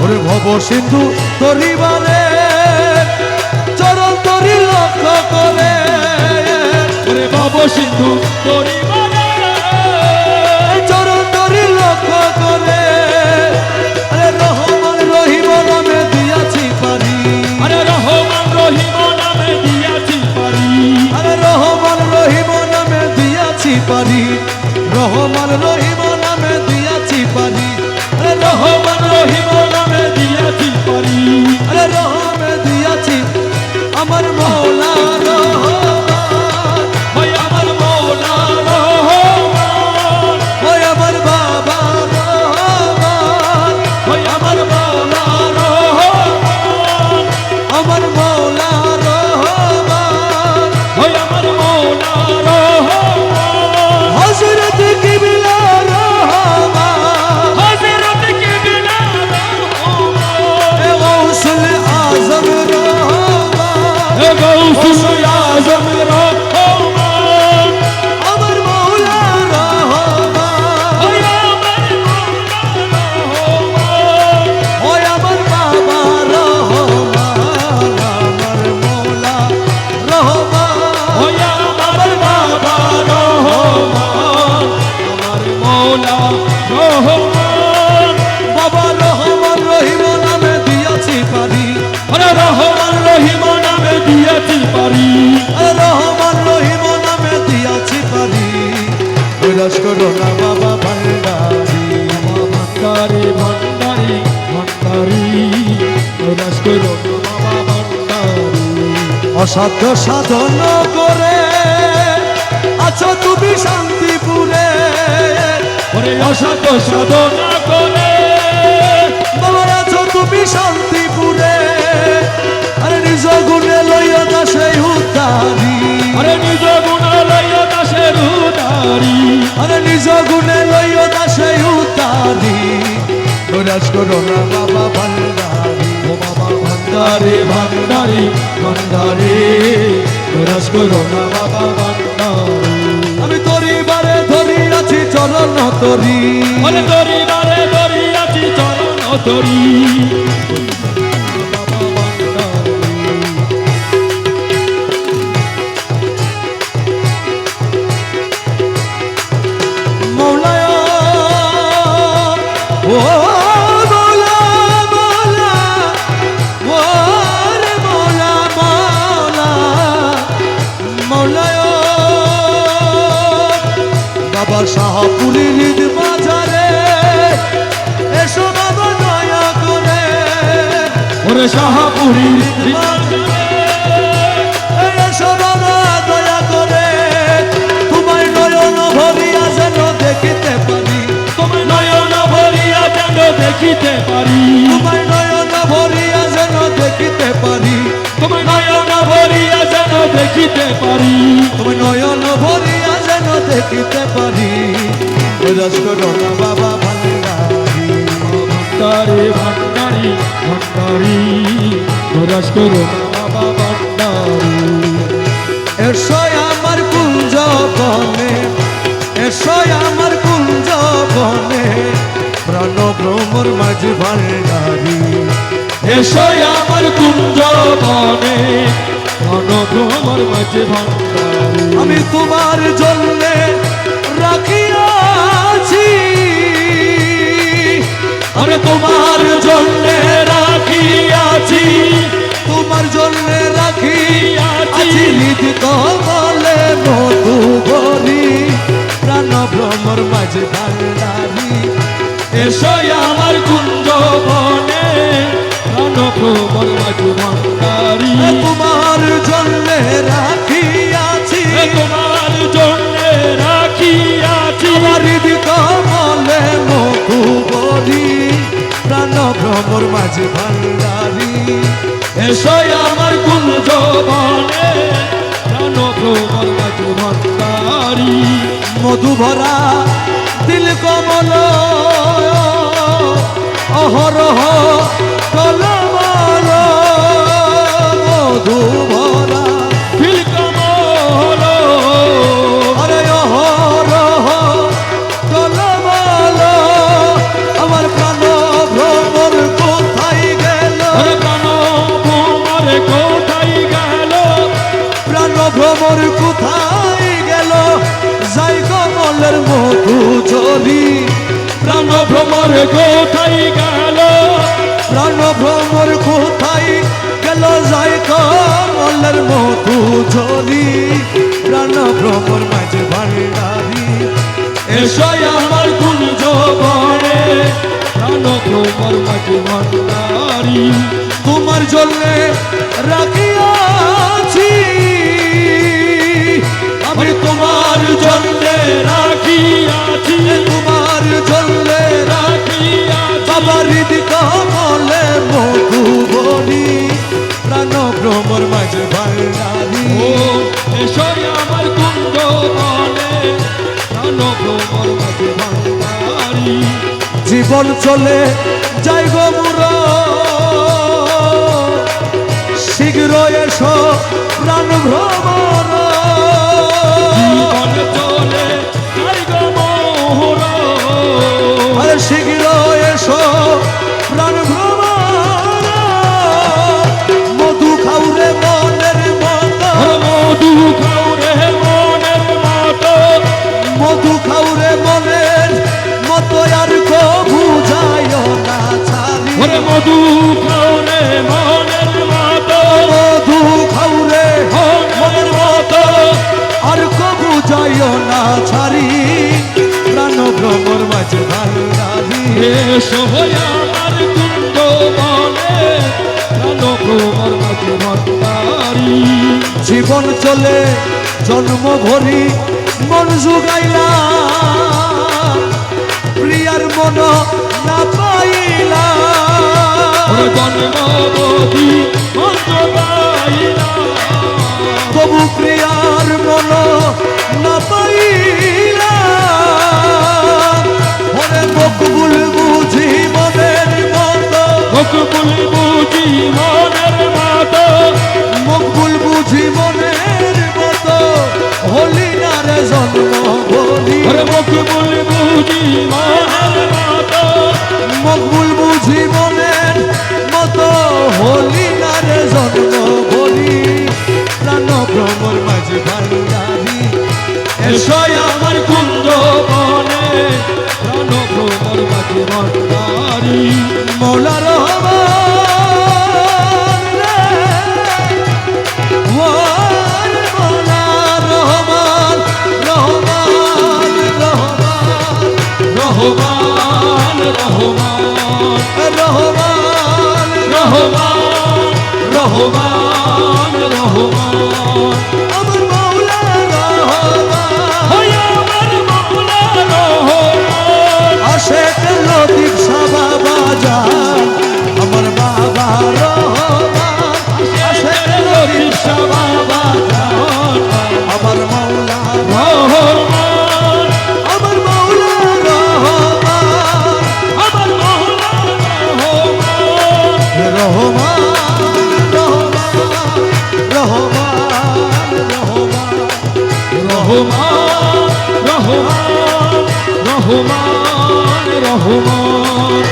ওরে ভব সিন্ধু তরিবারে চরণ তরি লক্ষ্য করে ওরে ভব সিন্ধু তরিবারে চরণ তরি লক্ষ্য করে আরে রহমান রহিম নামে দিয়াছি পারি আরে রহমান রহিম নামে দিয়াছি পারি আরে রহমান রহিম নামে দিয়াছি পারি রহমান রহিম নামে দিয়াছি পারি আরে রহমান রহিম নামে দিয়াছি পারি আরে রহমে দিয়াছি আমার মৌলা রহমান ওই আমার মৌলা রহমান ওই আমার বাবা রহমান ওই আমার মৌলা রহমান আমার মৌলা রহমান ওই আমার মৌলা রহমান হযরত কিবলা রহমান হযরত কিবলা রহমান এ গৌসুল আযম রহমান এ গৌসুল আযম রহমান আমার মৌলা রহমান ওই আমার মৌলা রহমান ওই আমার বাবা রহমান আমার মৌলা রহমান ওই আমার বাবা রহমান আমার মৌলা রহমান বাবা রহমান রহিম নামে দিয়াছি পারি আরে রহমান রহিম নামে দিয়েছি পারি আরে রহমান রহিম নামে দিয়াছি পারি কৈলাস করো না বাবা ভান্ডারি ভান্ডারি ভান্ডারি ভান্ডারি কৈলাস করো না বাবা ভান্ডারি অসাধ্য সাধন করে আছো তুমি শান্তিপুরে ওরে অসাধ্য সাধনা করে বাবা আছো তুমি শান্তিপুরে আরে নিজ গুণে লইয়া দাসে উদ্ধারি আরে নিজ গুণালয় দাসের উদারি আরে নিজ গুণে লইয়া দাসে উদ্ধারি কৈলাস করো না বাবা ভান্ডারি ও বাবা ভান্ডারি ভান্ডারি ভান্ডারি কৈলাস করো না বাবা ভান্ডারি আমি তরি বারে ধরি আছি চরণ তরি ওরে দরি বারে দরি আছি চরণ তরি বাবা ভান্ডারি মৌলায় ও মৌলা মৌলা ও রে মৌলা মৌলা মৌলায় বাবা শাহপুরীর ঈদ বাজারে এসো বাবা দয়া করে ওরে শাহপুরী এসো বাবা দয়া করে তোমায় নয়ন ভরিয়া যেন দেখিতে পারি তোমার নয়ন ভরিয়া যেন দেখিতে পারি তোমায় নয়ন ভরিয়া যেন দেখিতে পারি তোমার নয়ন ভরিয়া যেন দেখিতে পারি তোমায় নয়ন ভরিয়া যেন দেখিতে পারি কৈলাস করো না বাবা ভান্ডারি ভান্ডারি ভান্ডারি ভান্ডারি কৈলাস করো না বাবা ভান্ডারি এসো আমার কুঞ্জ বনে এসো আমার কুঞ্জ বনে প্রাণ ভ্রমর মাঝ ভান্ডারি এসো আমার কুঞ্জ বনে ভ্রমর মাঝে ভান্ডারি আমি তোমার জন্য রাখিয়াছি আরে তোমার জন্য রাখিয়াছি তোমার জন্য রাখিয়াছি আছি হৃদ কমলে মধু ভরি প্রাণ ভ্রমর মাঝে ভান্ডারি এসো আমার কুঞ্জ বনে ভ্রমর মাঝে ভান্ডারি তোমার জন্য রাখিয়াছি তোমার জন্য রাখিয়াছি আমার হৃদ কমলে মধু ভরি প্রাণ ভ্রমর মাঝে ভান্ডারি এসো আমার কুঞ্জ বনে ভ্রমর মাঝে ভান্ডারি মধু ভরা দিল কমল অহরহ কলমল মধু ভরা কমল আরে অহরহ কলমল আমার প্রাণ ভ্রমর কোথা কোথায় গেল যাই কমলের মধু ঝরি প্রাণ ভ্রমর কোথায় গেল প্রাণ ভ্রমর কোথায় গেল যাই কমলের মধু ঝরি প্রাণ ভ্রমর মাঝে ভান্ডারি এসো আমার কুঞ্জ বনে প্রাণ ভ্রমর মাঝে ভান্ডারি তোমার জন্যে রাখিয়াছি আমি তোমার জন্যে রাখিয়াছি তোমার জন্যে রাখিয়াছি বাবার হৃদি কমলে মধু বলি প্রাণ ভ্রমর মাঝে ভান্ডারি ও এসো আমার কুঞ্জ বনে প্রাণ ভ্রমর মাঝে ভান্ডারি জীবন চলে যাই গো মুরা শীঘ্র এসো প্রাণ ভ্রমর জীবন চলে যাই গো মোহরা আরে শীঘ্র এসো প্রাণ ভ্রমর মধু খাউরে মনের মতো মধু খাওরে মনের মতো মধু খাউরে মনের মতো আর কো বুঝাইও না ছাড়ি ওরে মধু খাওরে মনের মতো মধু খাউরে মনের মতো আর কো বুঝাইও না ছাড়ি প্রাণ ভ্রমর মাঝে ভান্ডারি এসো আমার কুঞ্জ বনে প্রাণ ভ্রমর মাঝে ভান্ডারি জীবন চলে জন্ম ভরি মন জুগাইলা প্রিয়ার মন না পাইলা ওরে জন্মবতী মন্ত্র গাইলা তবু প্রিয়ার মন না পাইলা ওরে মকবুল বুঝি মনের মতো মকবুল বুঝি মনের মতো মকবুল বুঝি মনের মতো হলি না রে জন্ম বলি ওরে মকবুল বুঝি মনের মতো মকবুল বুঝি মনের মতো হলি না রে জন্ম বলি প্রাণ ভ্রমর মাঝে ভান্ডারি এসো আমার কুঞ্জ বনে প্রাণ ভ্রমর মাঝে ভান্ডারি মৌলা রহমান রে ওয়ার মৌলা রহমান রহমান রহমান রহমান রহমান রহমান রহমান রহমান রহমান আমার মৌলা রহমান ওই আমার মাওলা রহমান আশেক লতিফ শাহ বাবা জান আমার বাবা রহমান আশেক লতিফ শাহ বাবা জান আমার মৌলা রহমান আমার মৌলা রহমান আমার মাওলা রহমান রহমান রহমান রহমান রহমান রহমান রহমান রহমান রহমান